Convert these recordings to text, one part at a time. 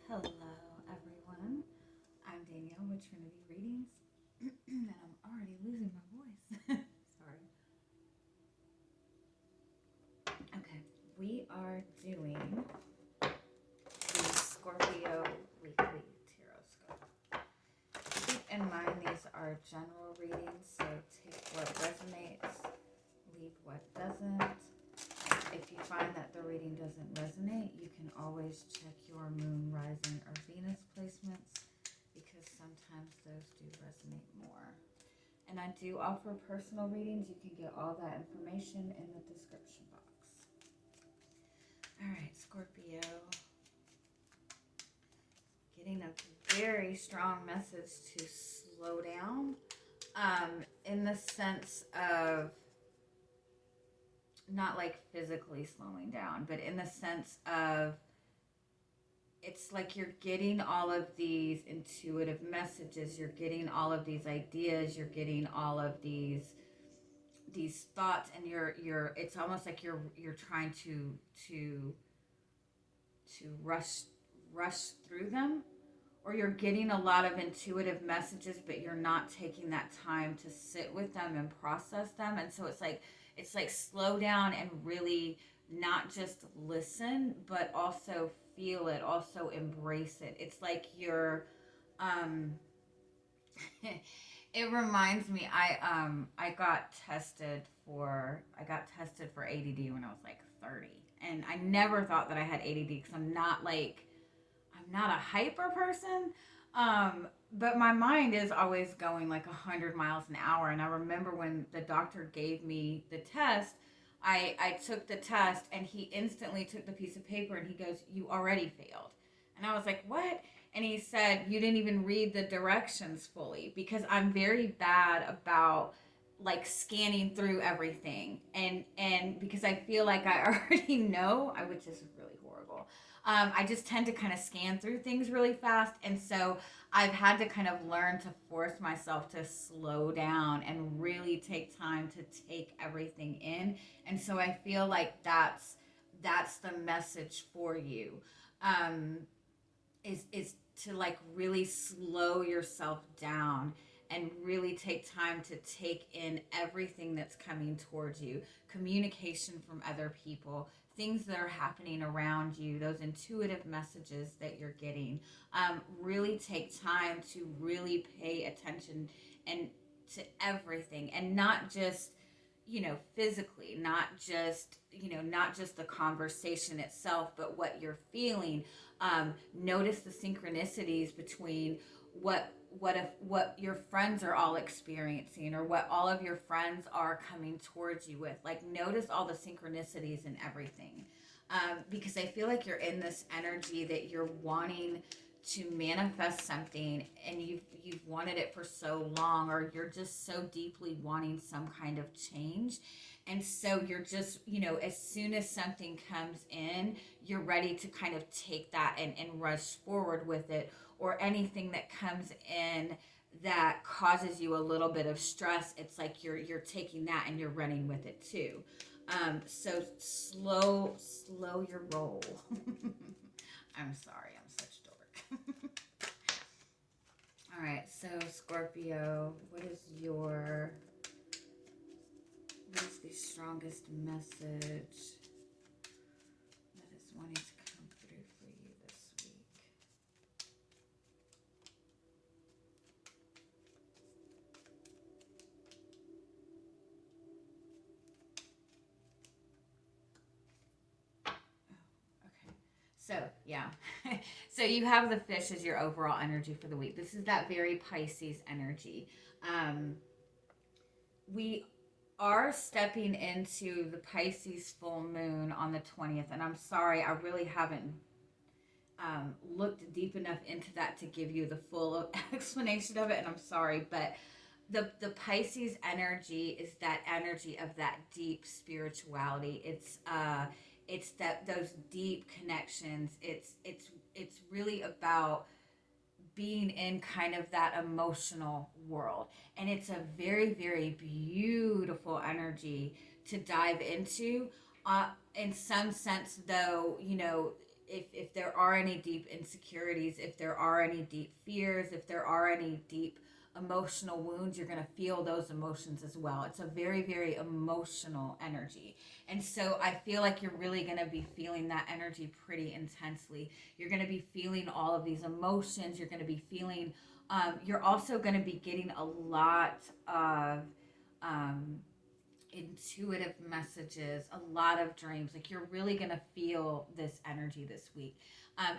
Hello, everyone. I'm Danielle with Trinity Readings, and I'm already losing my voice. Sorry. Okay, we are doing the Scorpio Weekly Tarotscope. Keep in mind these are general readings, so take what resonates, leave what doesn't. If you find that the reading doesn't resonate, you can always check your moon, rising, or Venus placements because sometimes those do resonate more. And I do offer personal readings. You can get all that information in the description box. All right, Scorpio. Getting a very strong message to slow down in the sense of not like physically slowing down, but in the sense of it's like you're getting all of these intuitive messages, you're getting all of these ideas, you're getting all of these thoughts, and you're it's almost like you're trying to rush through them, or you're getting a lot of intuitive messages but you're not taking that time to sit with them and process them. And so it's like slow down and really not just listen but also feel it, also embrace it. It's like you're um it reminds me, I got tested for ADD when I was like 30, and I never thought that I had ADD because I'm not a hyper person. But my mind is always going like 100 miles an hour. And I remember when the doctor gave me the test, I took the test and he instantly took the piece of paper and he goes, "You already failed." And I was like, "What?" And he said, "You didn't even read the directions fully," because I'm very bad about like scanning through everything, and because I feel like I already know, which is really horrible. I just tend to kind of scan through things really fast. And so I've had to kind of learn to force myself to slow down and really take time to take everything in. And so I feel like that's the message for you. Um, is to like really slow yourself down and really take time to take in everything that's coming towards you, communication from other people, things that are happening around you, those intuitive messages that you're getting. Really take time to really pay attention and to everything, and not just physically, not just the conversation itself, but what you're feeling. Notice the synchronicities between what your friends are all experiencing, or what all of your friends are coming towards you with. Like, notice all the synchronicities and everything, because I feel like you're in this energy that you're wanting to manifest something, and you've wanted it for so long, or you're just so deeply wanting some kind of change. And so you're just, as soon as something comes in, you're ready to kind of take that and rush forward with it. Or anything that comes in that causes you a little bit of stress, it's like you're taking that and you're running with it too. So slow your roll. I'm sorry, I'm such dork. All right, so Scorpio, what is the strongest message that is wanting to come through for you this week? Okay. So, yeah. So you have the fish as your overall energy for the week. This is that very Pisces energy. We are stepping into the Pisces full moon on the 20th. And I'm sorry, I really haven't looked deep enough into that to give you the full explanation of it. And I'm sorry, but the Pisces energy is that energy of that deep spirituality. It's that those deep connections. It's really about being in kind of that emotional world. And it's a very, very beautiful energy to dive into. In some sense, though, if there are any deep insecurities, if there are any deep fears, if there are any deep emotional wounds, you're going to feel those emotions as well. It's a very, very emotional energy. And so I feel like you're really going to be feeling that energy pretty intensely. You're going to be feeling all of these emotions. You're going to be feeling, you're also going to be getting a lot of intuitive messages, a lot of dreams. Like you're really going to feel this energy this week.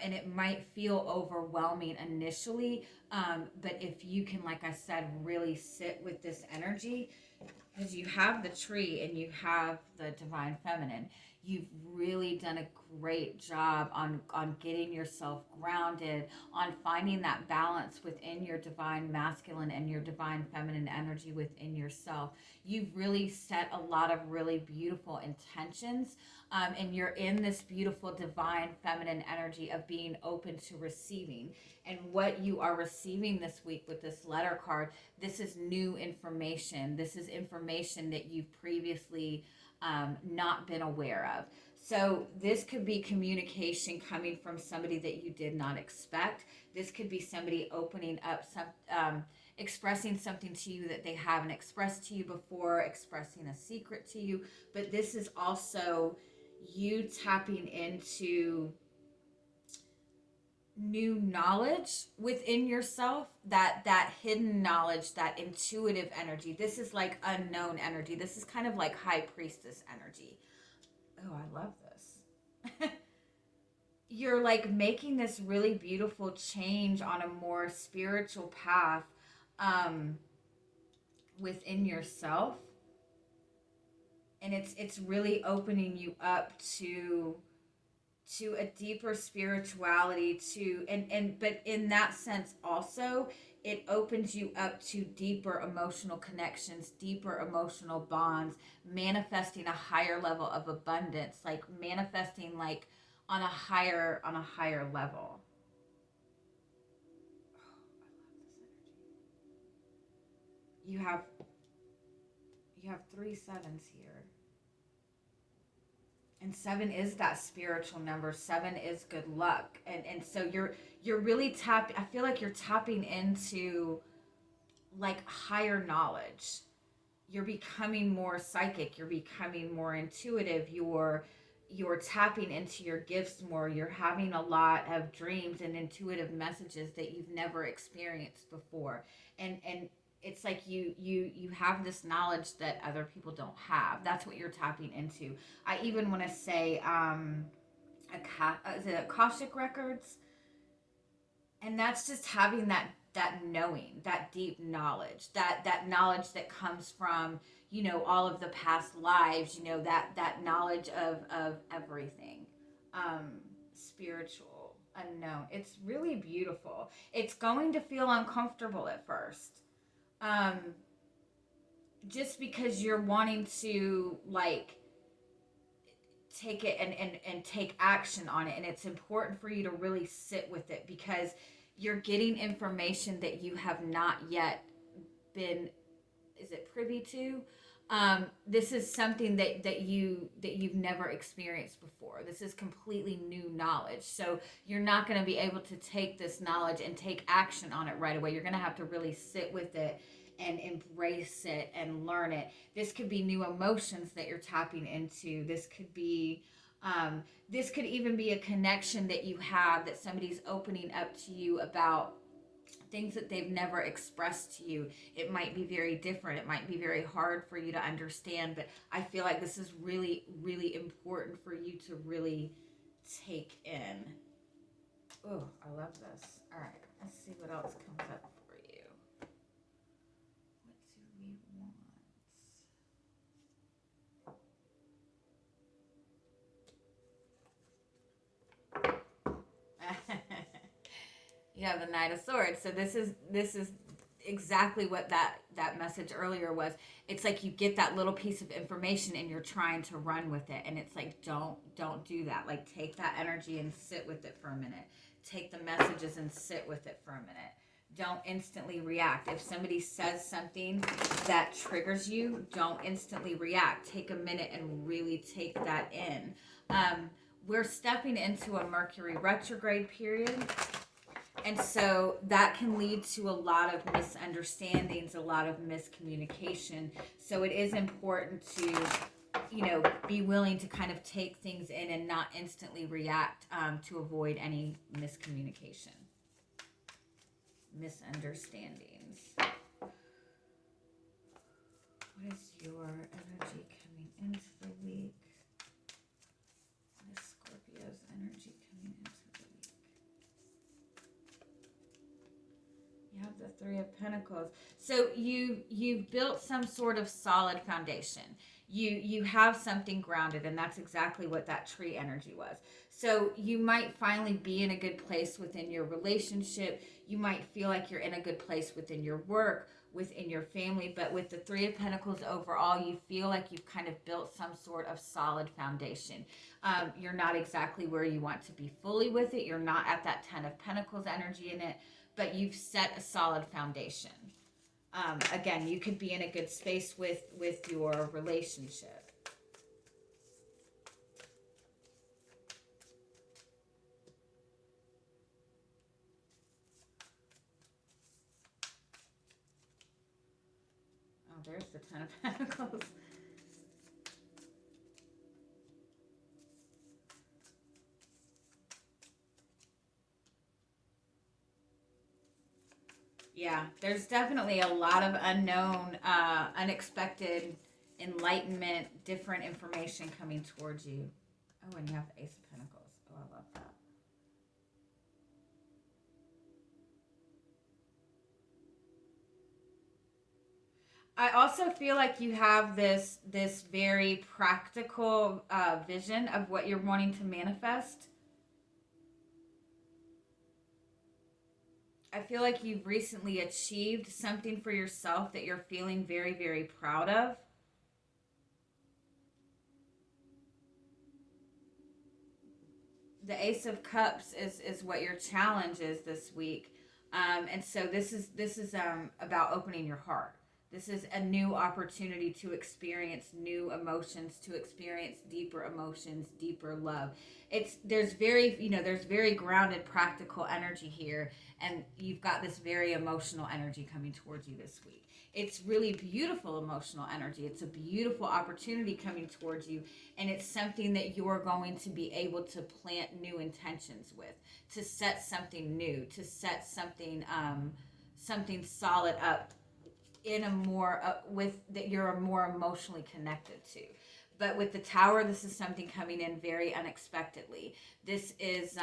And it might feel overwhelming initially, but if you can, like I said, really sit with this energy, because you have the tree and you have the divine feminine, you've really done a great job on getting yourself grounded, on finding that balance within your divine masculine and your divine feminine energy within yourself. You've really set a lot of really beautiful intentions, and you're in this beautiful divine feminine energy of being open to receiving. And what you are receiving this week with this letter card, this is new information. This is information that you've previously not been aware of. So this could be communication coming from somebody that you did not expect. This could be somebody opening up some, expressing something to you that they haven't expressed to you before, expressing a secret to you. But this is also you tapping into new knowledge within yourself, that hidden knowledge, that intuitive energy. This is like unknown energy. This is kind of like high priestess energy. Oh, I love this. You're like making this really beautiful change on a more spiritual path within yourself, and it's really opening you up to a deeper spirituality, to but in that sense also it opens you up to deeper emotional connections, deeper emotional bonds, manifesting a higher level of abundance, like manifesting like on a higher level. You have 3 sevens here. And 7 is that spiritual number. 7 is good luck. And so you're really I feel like you're tapping into like higher knowledge. You're becoming more psychic, you're becoming more intuitive, you're tapping into your gifts more. You're having a lot of dreams and intuitive messages that you've never experienced before. And it's like you have this knowledge that other people don't have. That's what you're tapping into. I even want to say is it Akashic records? And that's just having that knowing, that deep knowledge, that knowledge that comes from, you know, all of the past lives, you know, that knowledge of everything, spiritual, unknown. It's really beautiful. It's going to feel uncomfortable at first, just because you're wanting to like take it and take action on it. And it's important for you to really sit with it, because you're getting information that you have not yet been, is it privy to? This is something that you've never experienced before. This is completely new knowledge. So you're not going to be able to take this knowledge and take action on it right away. You're going to have to really sit with it and embrace it and learn it. This could be new emotions that you're tapping into. This could be this could even be a connection that you have, that somebody's opening up to you about things that they've never expressed to you. It might be very different. It might be very hard for you to understand, but I feel like this is really, really important for you to really take in. Oh, I love this. All right, let's see what else comes up for you. What do we want? You have the Knight of Swords. So this is exactly what that message earlier was. It's like you get that little piece of information and you're trying to run with it, and it's like don't do that. Like take that energy and sit with it for a minute. Take the messages and sit with it for a minute. Don't instantly react. If somebody says something that triggers you, don't instantly react. Take a minute and really take that in. we're stepping into a Mercury retrograde period. And so that can lead to a lot of misunderstandings, a lot of miscommunication. So it is important to, be willing to kind of take things in and not instantly react, to avoid any miscommunication, misunderstandings. What is your energy coming into the week? What is Scorpio's energy coming into the week? You have the Three of Pentacles. So you've built some sort of solid foundation. You have something grounded, and that's exactly what that tree energy was. So you might finally be in a good place within your relationship. You might feel like you're in a good place within your work, within your family. But with the Three of Pentacles overall, you feel like you've kind of built some sort of solid foundation. You're not exactly where you want to be fully with it. You're not at that Ten of Pentacles energy in it, but you've set a solid foundation. Again, you could be in a good space with your relationship. Oh, there's the Ten of Pentacles. Yeah, there's definitely a lot of unknown, unexpected enlightenment, different information coming towards you. Oh, and you have the Ace of Pentacles. Oh, I love that. I also feel like you have this very practical vision of what you're wanting to manifest. I feel like you've recently achieved something for yourself that you're feeling very, very proud of. The Ace of Cups is what your challenge is this week. And so this is about opening your heart. This is a new opportunity to experience new emotions, to experience deeper emotions, deeper love. There's very grounded, practical energy here, and you've got this very emotional energy coming towards you this week. It's really beautiful emotional energy. It's a beautiful opportunity coming towards you, and it's something that you're going to be able to plant new intentions with, to set something new, to set something solid up in a more with that you're more emotionally connected to. But with the Tower, this is something coming in very unexpectedly. This is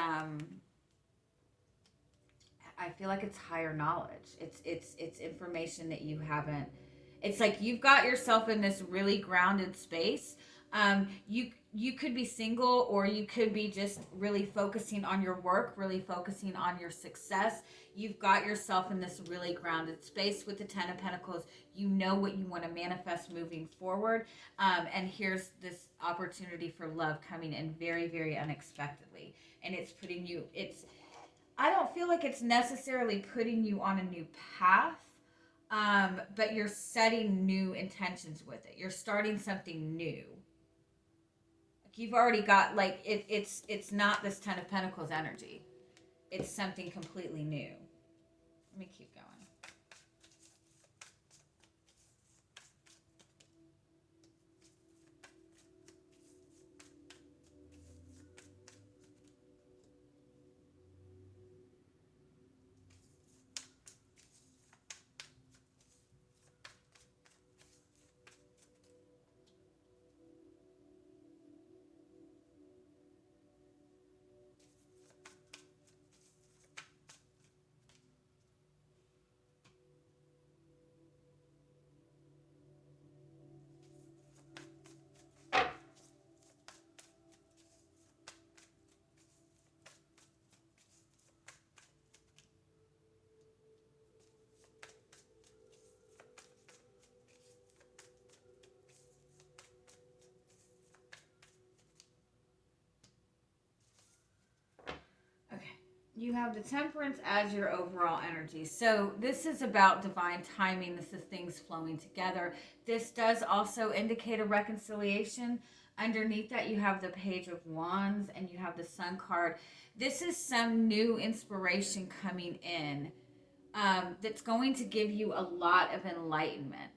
I feel like it's higher knowledge. It's information that you haven't. It's like you've got yourself in this really grounded space. You could be single, or you could be just really focusing on your work, really focusing on your success. You've got yourself in this really grounded space with the Ten of Pentacles. You know what you want to manifest moving forward. And here's this opportunity for love coming in very, very unexpectedly. And it's putting you, I don't feel like it's necessarily putting you on a new path, but you're setting new intentions with it. You're starting something new. Like you've already got, like, it's not this Ten of Pentacles energy. It's something completely new. Let me keep going. You have the Temperance as your overall energy. So this is about divine timing. This is things flowing together. This does also indicate a reconciliation. Underneath that, you have the Page of Wands and you have the Sun card. This is some new inspiration coming in, that's going to give you a lot of enlightenment.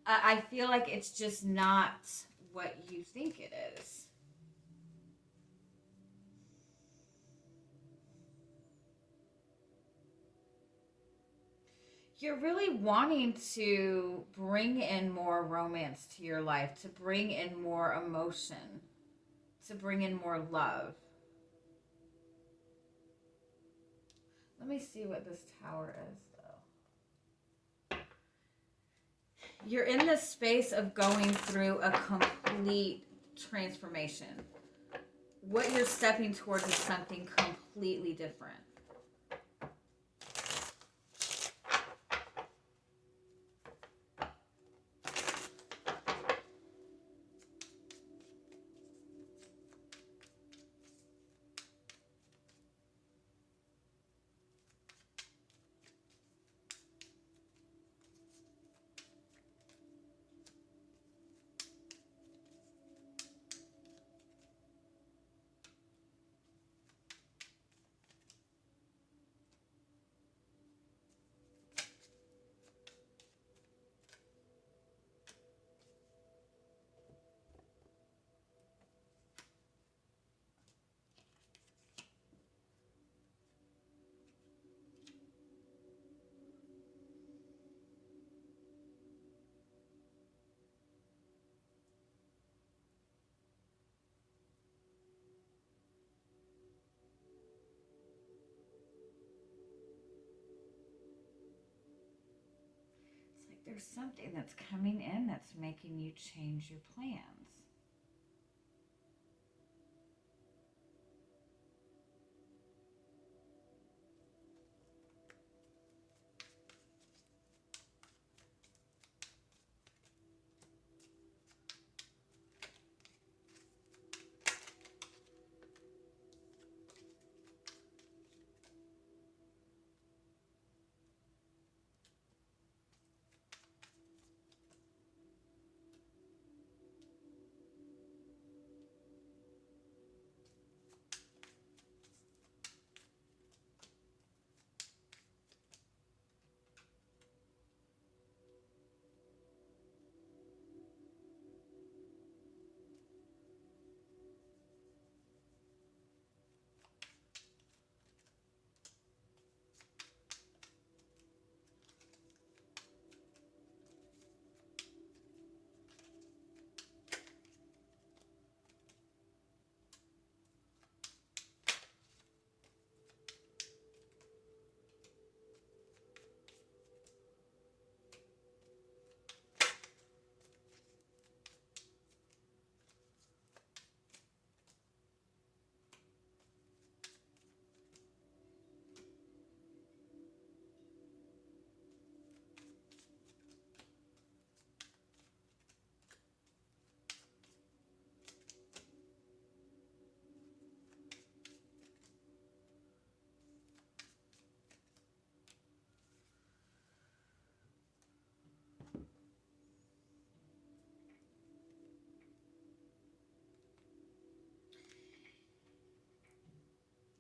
I feel like it's just not what you think it is. You're really wanting to bring in more romance to your life, to bring in more emotion, to bring in more love. Let me see what this Tower is, though. You're in the space of going through a complete transformation. What you're stepping towards is something completely different. There's something that's coming in that's making you change your plans.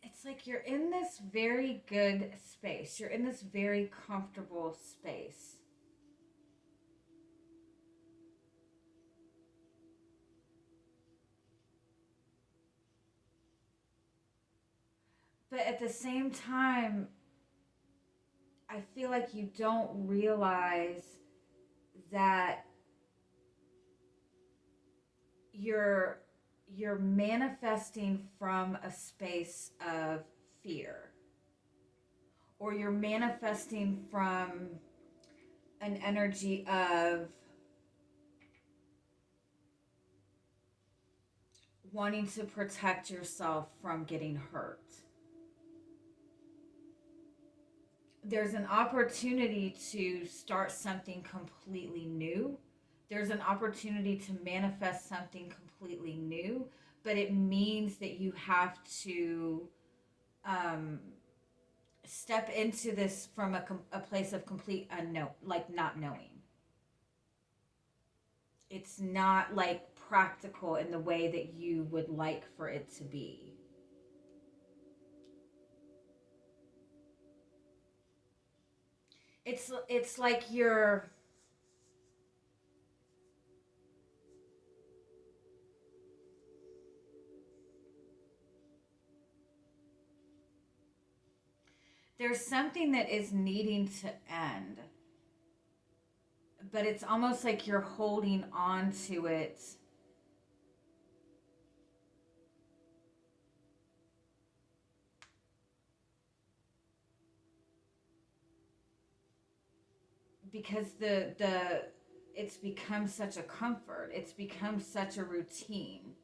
It's like you're in this very good space. You're in this very comfortable space. But at the same time, I feel like you don't realize that you're manifesting from a space of fear, or you're manifesting from an energy of wanting to protect yourself from getting hurt. There's an opportunity to start something completely new. There's an opportunity to manifest something completely new, but it means that you have to step into this from a place of complete unknown, like not knowing. It's not like practical in the way that you would like for it to be. It's like there's something that is needing to end, but it's almost like you're holding on to it. Because it's become such a comfort. It's become such a routine.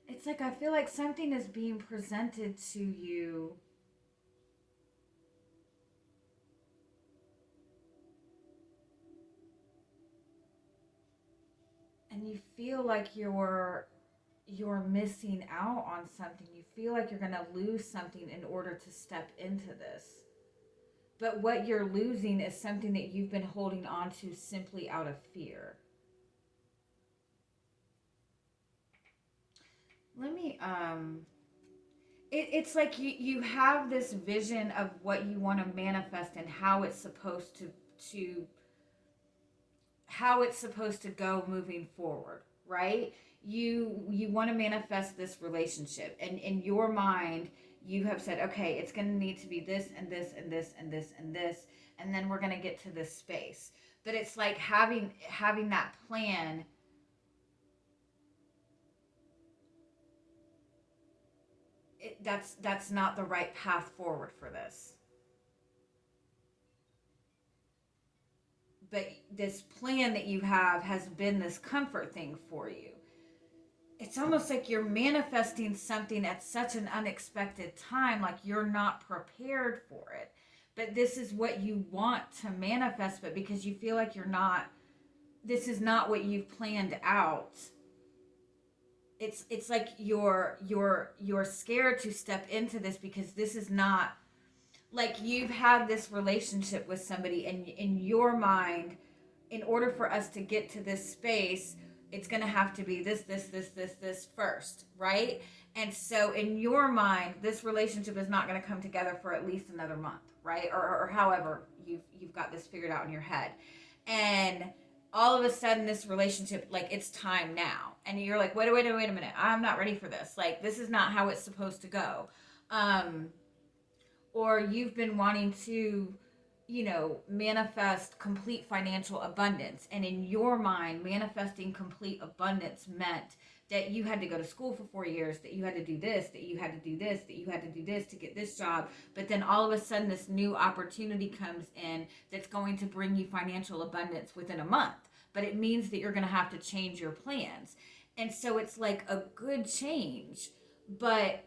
It's like I feel like something is being presented to you. And you feel like you're missing out on something. You feel like you're going to lose something in order to step into this. But what you're losing is something that you've been holding on to simply out of fear. Let me it's like you have this vision of what you want to manifest and how it's supposed to how it's supposed to go moving forward, right? You want to manifest this relationship, and in your mind you have said, okay, it's going to need to be this and this and this and this and this, and then we're going to get to this space. But it's like having that plan. That's not the right path forward for this. But this plan that you have has been this comfort thing for you. It's almost like you're manifesting something at such an unexpected time, like you're not prepared for it. But this is what you want to manifest, but because you feel like this is not what you've planned out. It's like you're scared to step into this because this is not, like, you've had this relationship with somebody, and in your mind, in order for us to get to this space, it's going to have to be this first, right? And so in your mind, this relationship is not going to come together for at least another month, right? Or however you've got this figured out in your head. And all of a sudden this relationship, like, it's time now. And you're like, wait a minute. I'm not ready for this. Like, this is not how it's supposed to go. Or you've been wanting to, manifest complete financial abundance. And in your mind, manifesting complete abundance meant that you had to go to school for 4 years, that you had to do this, that you had to do this, that you had to do this to get this job. But then all of a sudden this new opportunity comes in that's going to bring you financial abundance within a month. But it means that you're going to have to change your plans. And so it's like a good change, but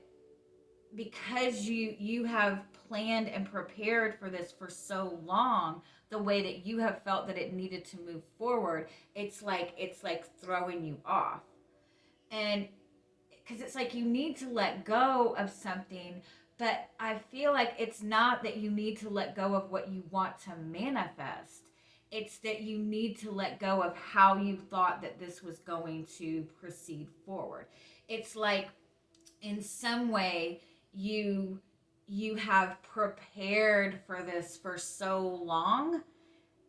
because you have planned and prepared for this for so long, the way that you have felt that it needed to move forward, it's like throwing you off. And because it's like you need to let go of something, but I feel like it's not that you need to let go of what you want to manifest. It's that you need to let go of how you thought that this was going to proceed forward. It's like, in some way, you have prepared for this for so long,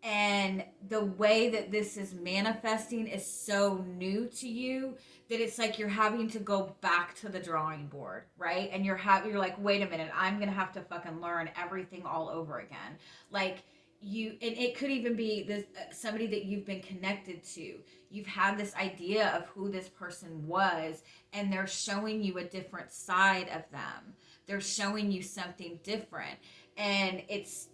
and the way that this is manifesting is so new to you that it's like you're having to go back to the drawing board, right? And you're like, wait a minute, I'm gonna have to fucking learn everything all over again. Like, and it could even be this somebody that you've been connected to. You've had this idea of who this person was, and they're showing you a different side of them. They're showing you something different, and it's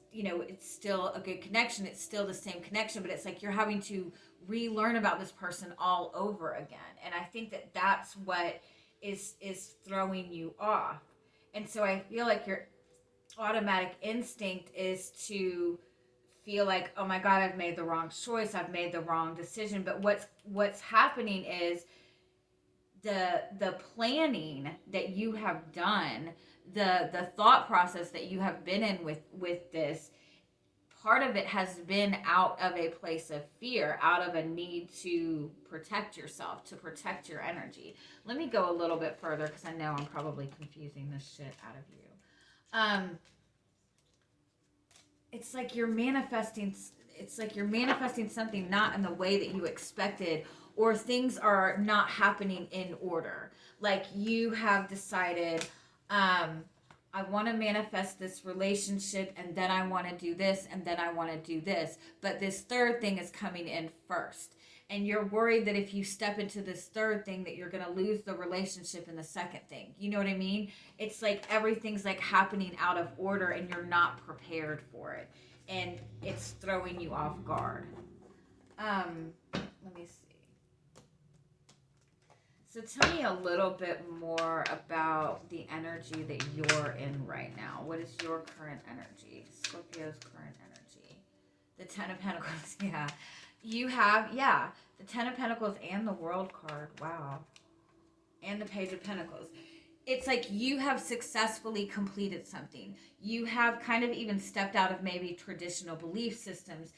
still a good connection. It's still the same connection, but it's like you're having to relearn about this person all over again. And I think that that's what is throwing you off. And so I feel like your automatic instinct is to feel like, oh my God, I've made the wrong choice, I've made the wrong decision. But what's happening is the planning that you have done, the thought process that you have been in with this, part of it has been out of a place of fear, out of a need to protect yourself, to protect your energy. Let me go a little bit further because I know I'm probably confusing this shit out of you. It's like you're manifesting something not in the way that you expected, or things are not happening in order. Like you have decided, I want to manifest this relationship, and then I want to do this, and then I want to do this, but this third thing is coming in first, and you're worried that if you step into this third thing that you're going to lose the relationship in the second thing. You know what I mean? It's like everything's like happening out of order and you're not prepared for it, and it's throwing you off guard. Let me see. So tell me a little bit more about the energy that you're in right now. What is your current energy? Scorpio's current energy. The Ten of Pentacles, yeah. You have, yeah, the Ten of Pentacles and the World card. Wow. And the Page of Pentacles. It's like you have successfully completed something. You have kind of even stepped out of maybe traditional belief systems.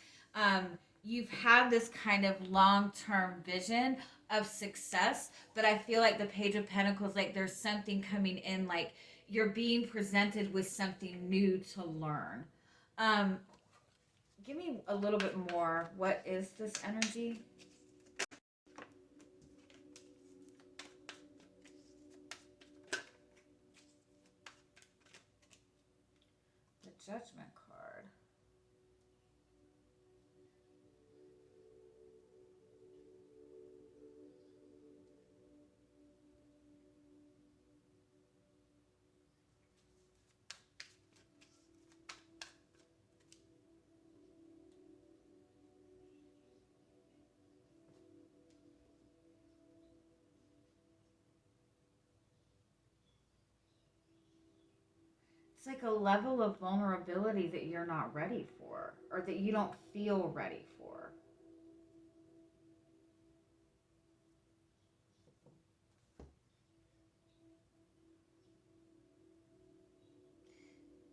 You've had this kind of long-term vision of success, but I feel like the Page of Pentacles, like there's something coming in, like you're being presented with something new to learn. Give me a little bit more. What is this energy? The Judgment card. It's like a level of vulnerability that you're not ready for, or that you don't feel ready for.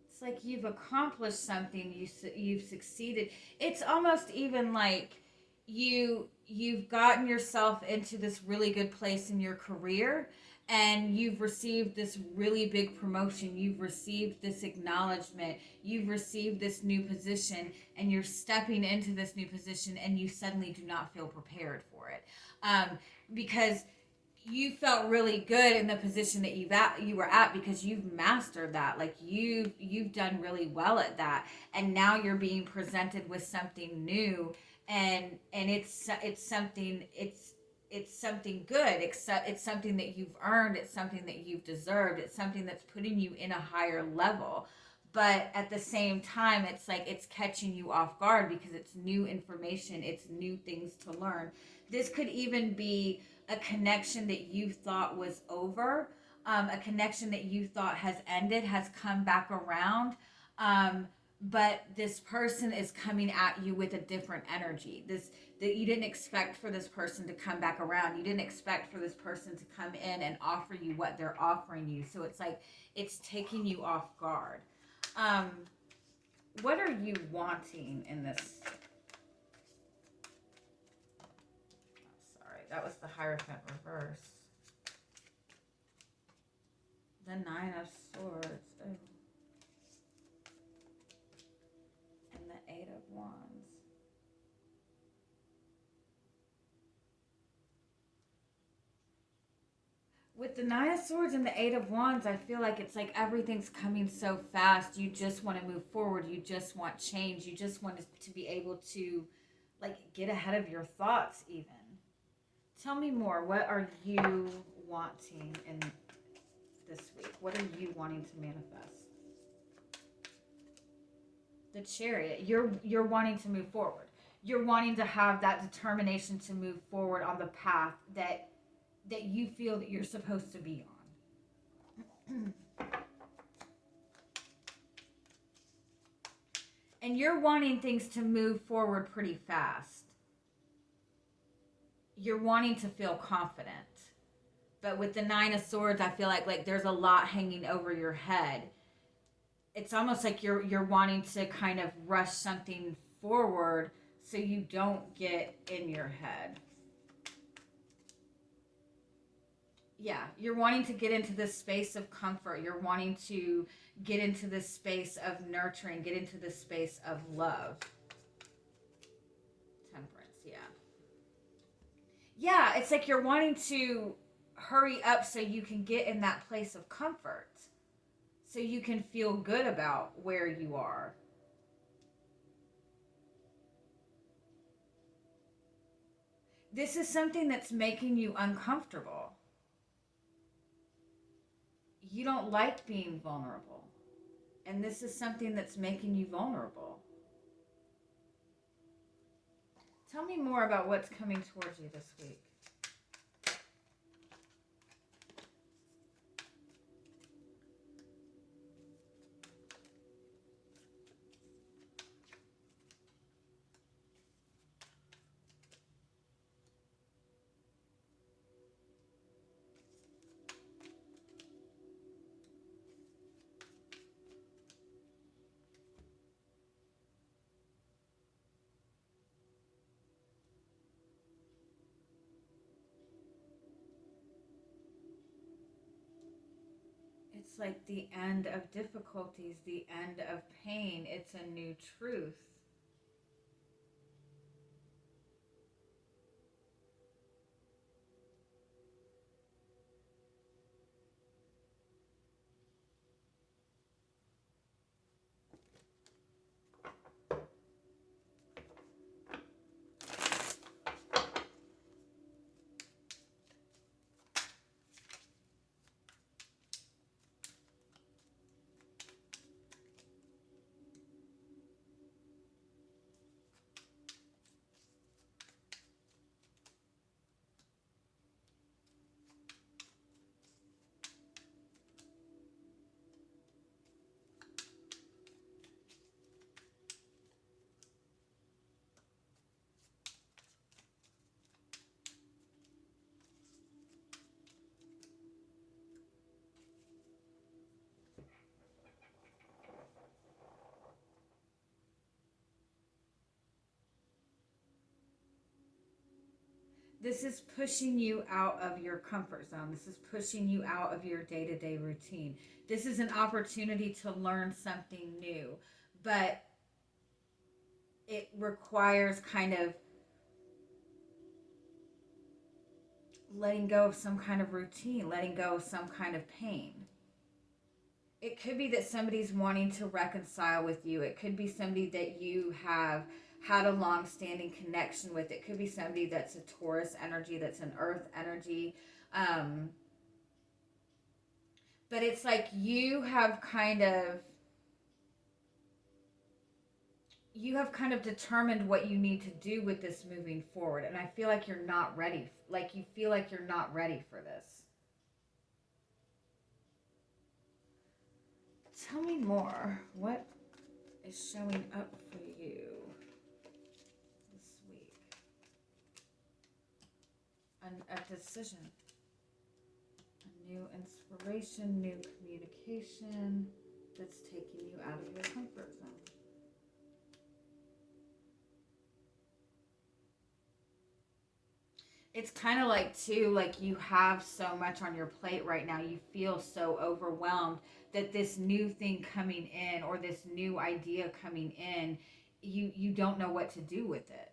It's like you've accomplished something, you've succeeded. It's almost even like you've gotten yourself into this really good place in your career, and you've received this really big promotion, you've received this acknowledgement, you've received this new position, and you're stepping into this new position and you suddenly do not feel prepared for it, because you felt really good in the position that you were at, because you've mastered that, like you've done really well at that, and now you're being presented with something new, and it's something, it's something good, it's something that you've earned, it's something that you've deserved, it's something that's putting you in a higher level. But at the same time, it's like it's catching you off guard because it's new information, it's new things to learn. This could even be a connection that you thought was over, a connection that you thought has ended, has come back around. But this person is coming at you with a different energy. This, that you didn't expect for this person to come back around. You didn't expect for this person to come in and offer you what they're offering you. So it's like it's taking you off guard. What are you wanting in this? That was the Hierophant reverse. The Nine of Swords. Ooh. And the Eight of Wands. With the Nine of Swords and the Eight of Wands, I feel like it's like everything's coming so fast. You just want to move forward. You just want change. You just want to be able to like get ahead of your thoughts even. Tell me more. What are you wanting in this week? What are you wanting to manifest? The Chariot. You're wanting to move forward. You're wanting to have that determination to move forward on the path that you feel that you're supposed to be on. And you're wanting things to move forward pretty fast. You're wanting to feel confident. But with the Nine of Swords, I feel like there's a lot hanging over your head. It's almost like you're wanting to kind of rush something forward so you don't get in your head. Yeah, you're wanting to get into this space of comfort. You're wanting to get into this space of nurturing, get into this space of love. Temperance, yeah. Yeah, it's like you're wanting to hurry up so you can get in that place of comfort. So you can feel good about where you are. This is something that's making you uncomfortable. You don't like being vulnerable. And this is something that's making you vulnerable. Tell me more about what's coming towards you this week. It's like the end of difficulties, the end of pain. It's a new truth. This is pushing you out of your comfort zone. This is pushing you out of your day-to-day routine. This is an opportunity to learn something new, but it requires kind of letting go of some kind of routine, letting go of some kind of pain. It could be that somebody's wanting to reconcile with you. It could be somebody that you have had a long-standing connection with. It could be somebody that's a Taurus energy, that's an earth energy. But it's like you have kind of determined what you need to do with this moving forward. And I feel like you're not ready. Like you feel like you're not ready for this. Tell me more. What is showing up for you this week? A decision. A new inspiration, new communication that's taking you out of your comfort zone. It's kind of like, too, like you have so much on your plate right now. You feel so overwhelmed that this new thing coming in or this new idea coming in, you don't know what to do with it.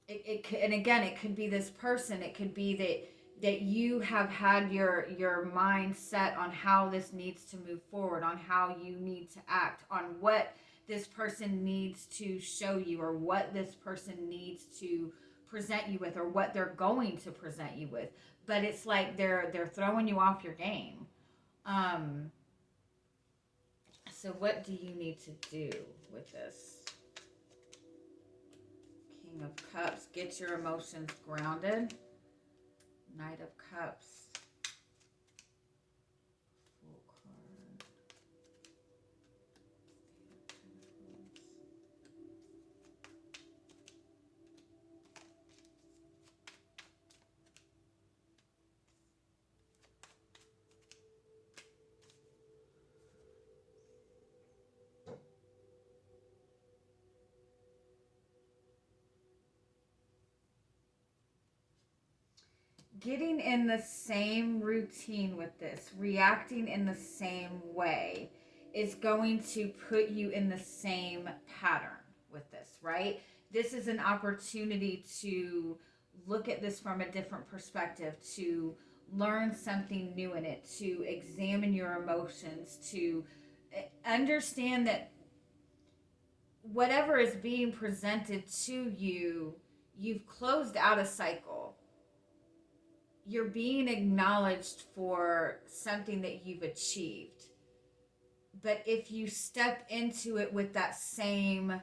It could, and again, it could be this person. It could be that you have had your mind set on how this needs to move forward, on how you need to act, on what this person needs to show you, or what this person needs to present you with, or what they're going to present you with. But it's like they're throwing you off your game. So what do you need to do with this? King of Cups. Get your emotions grounded. Knight of Cups. Full card. getting in the same routine with this, reacting in the same way, is going to put you in the same pattern with this, right? This is an opportunity to look at this from a different perspective, to learn something new in it, to examine your emotions, to understand that whatever is being presented to you, you've closed out a cycle. You're being acknowledged for something that you've achieved. But if you step into it with that same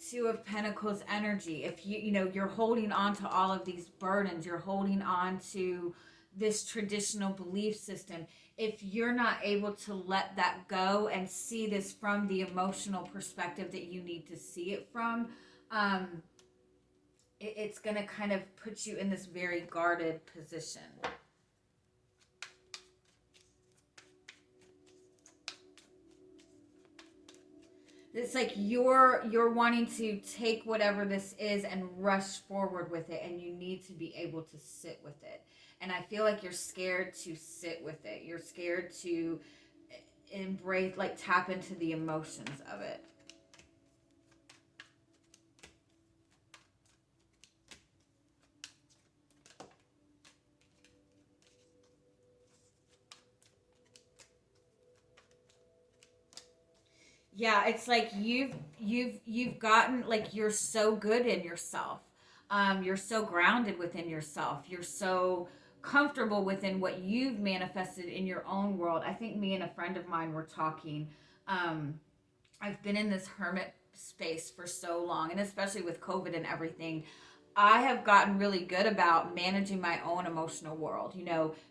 Two of Pentacles energy, if you're holding on to all of these burdens, you're holding on to this traditional belief system, if you're not able to let that go and see this from the emotional perspective that you need to see it from, it's going to kind of put you in this very guarded position. It's like you're wanting to take whatever this is and rush forward with it, and you need to be able to sit with it. And I feel like you're scared to sit with it. You're scared to embrace, like tap into the emotions of it. Yeah, it's like you've gotten, like, you're so good in yourself. You're so grounded within yourself. You're so comfortable within what you've manifested in your own world. I think me and a friend of mine were talking. I've been in this hermit space for so long, and especially with COVID and everything, I have gotten really good about managing my own emotional world.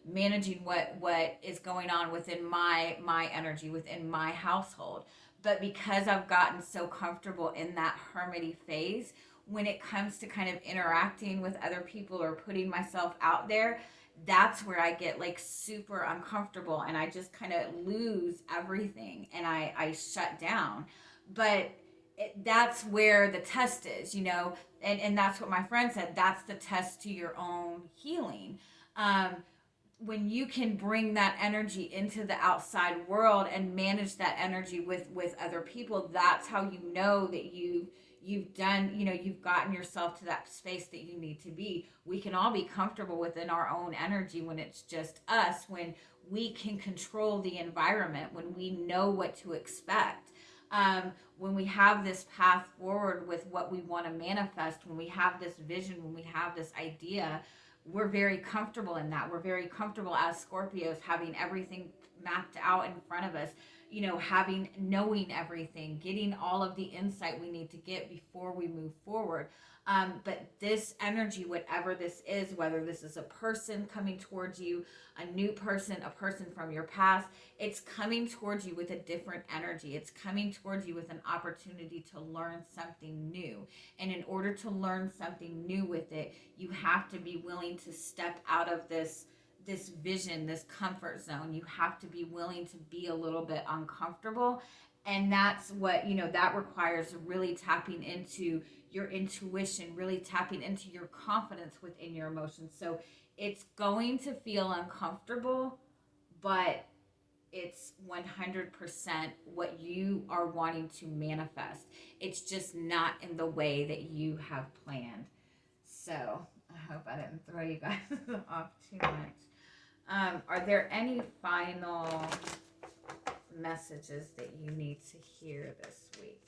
Managing what is going on within my energy, within my household. But because I've gotten so comfortable in that hermity phase, when it comes to kind of interacting with other people or putting myself out there, that's where I get like super uncomfortable, and I just kind of lose everything, and I shut down. But that's where the test is, and that's what my friend said. That's the test to your own healing. When you can bring that energy into the outside world and manage that energy with other people, that's how you know that you've done, you've gotten yourself to that space that you need to be. We can all be comfortable within our own energy when it's just us, when we can control the environment, when we know what to expect. When we have this path forward with what we want to manifest, when we have this vision, when we have this idea, we're very comfortable in that. We're very comfortable as Scorpios having everything mapped out in front of us, knowing everything, getting all of the insight we need to get before we move forward. But this energy, whatever this is, whether this is a person coming towards you, a new person, a person from your past, it's coming towards you with a different energy. It's coming towards you with an opportunity to learn something new. And in order to learn something new with it, you have to be willing to step out of this vision, this comfort zone. You have to be willing to be a little bit uncomfortable. And that's what, that requires really tapping into your intuition, really tapping into your confidence within your emotions. So it's going to feel uncomfortable, but it's 100% what you are wanting to manifest. It's just not in the way that you have planned. So I hope I didn't throw you guys off too much. Are there any final messages that you need to hear this week?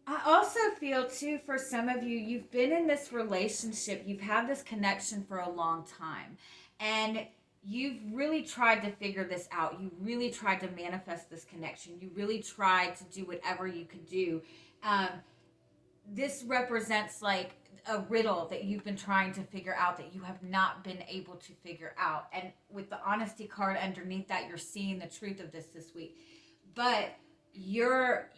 I also feel too, for some of you, you've been in this relationship, you've had this connection for a long time, and you've really tried to figure this out. You really tried to manifest this connection. You really tried to do whatever you could do. This represents like a riddle that you've been trying to figure out that you have not been able to figure out. And with the honesty card underneath that, you're seeing the truth of this week. But your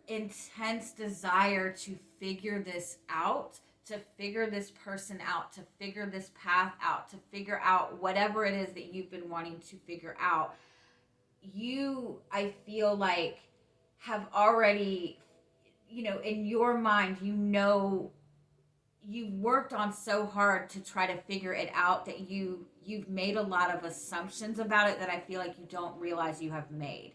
intense desire to figure this out, to figure this person out, to figure this path out, to figure out whatever it is that you've been wanting to figure out, you, I feel like, have already, in your mind, you've worked on so hard to try to figure it out that you've made a lot of assumptions about it that I feel like you don't realize you have made.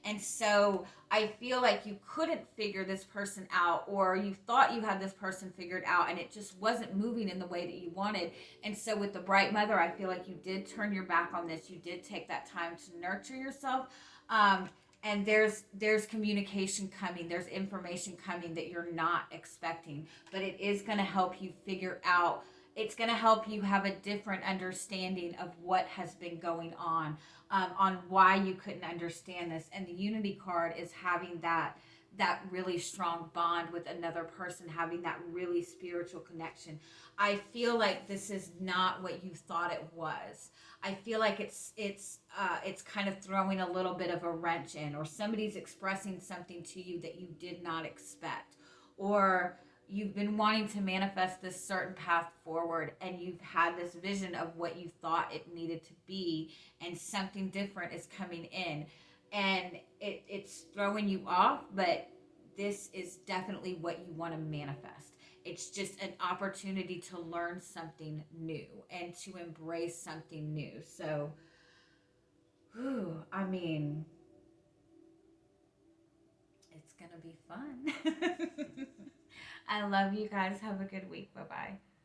And so I feel like you couldn't figure this person out, or you thought you had this person figured out and it just wasn't moving in the way that you wanted. And so with the Bright Mother, I feel like you did turn your back on this. You did take that time to nurture yourself. Um, and there's communication coming, there's information coming that you're not expecting, but it is going to help you figure out, it's going to help you have a different understanding of what has been going on why you couldn't understand this. And the Unity card is having that really strong bond with another person, having that really spiritual connection. I feel like this is not what you thought it was. I feel like it's kind of throwing a little bit of a wrench in, or somebody's expressing something to you that you did not expect, or you've been wanting to manifest this certain path forward and you've had this vision of what you thought it needed to be, and something different is coming in, and it's throwing you off, but this is definitely what you want to manifest. It's just an opportunity to learn something new and to embrace something new. So, whew, I mean, it's going to be fun. I love you guys. Have a good week. Bye bye.